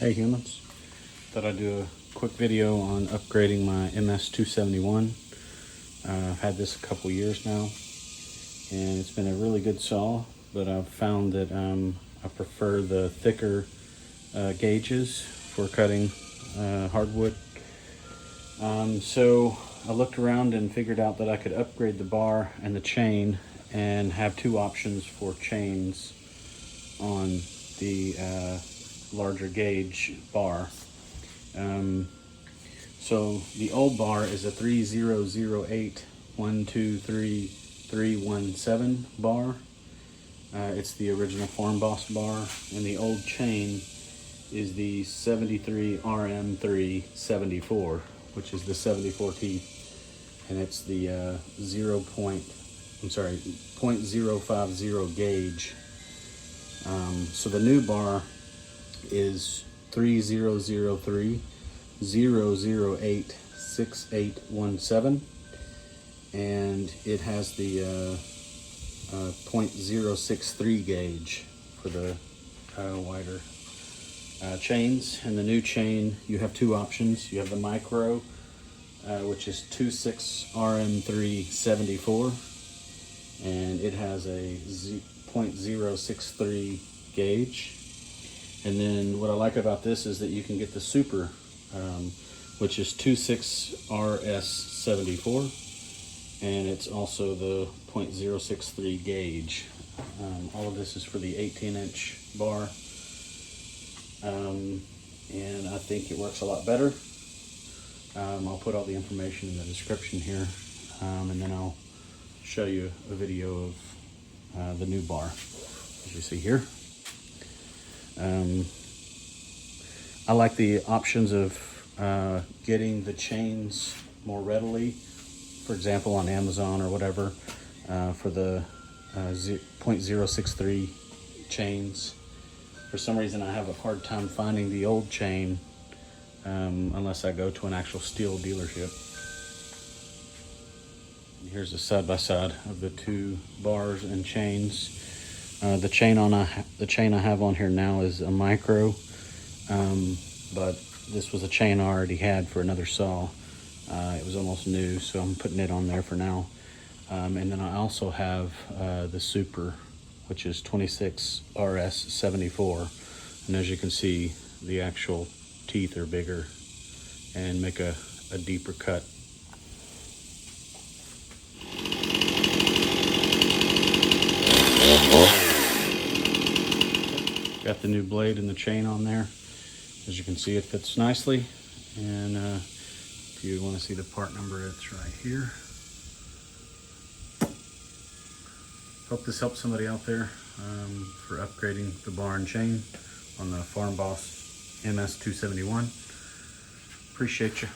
Hey humans, thought I'd do a quick video on upgrading my MS271. I've had this a couple years now and it's been a really good saw, but I've found that I prefer the thicker gauges for cutting hardwood. So I looked around and figured out that I could upgrade the bar and the chain and have two options for chains on the larger gauge bar. So the old bar is a 3008 123317 bar. It's the original FarmBoss bar, and the old chain is the 73 RM374, which is the 74 teeth, and it's the 0.050 gauge. So the new bar is 3003 008 6817, and it has the 0.063 gauge for the wider chains. And the new chain, you have two options. You have the micro, which is 26 RM374, and it has a 0.063 gauge. And then what I like about this is that you can get the super, which is 26 RS74, and it's also the 0.063 gauge. All of this is for the 18-inch bar, and I think it works a lot better. I'll put all the information in the description here, and then I'll show you a video of the new bar, as you see here. I like the options of getting the chains more readily, for example on Amazon or whatever, for the 0.063 chains. For some reason I have a hard time finding the old chain unless I go to an actual Stihl dealership. Here's a side-by-side of the two bars and chains. The chain I have on here now is a micro, but this was a chain I already had for another saw. It was almost new, so I'm putting it on there for now. And then I also have the super, which is 26 RS74, and as you can see, the actual teeth are bigger and make a deeper cut. Got the new blade and the chain on there. As you can see, it fits nicely. And if you want to see the part number, it's right here. Hope this helps somebody out there for upgrading the bar and chain on the FarmBoss MS271. Appreciate you.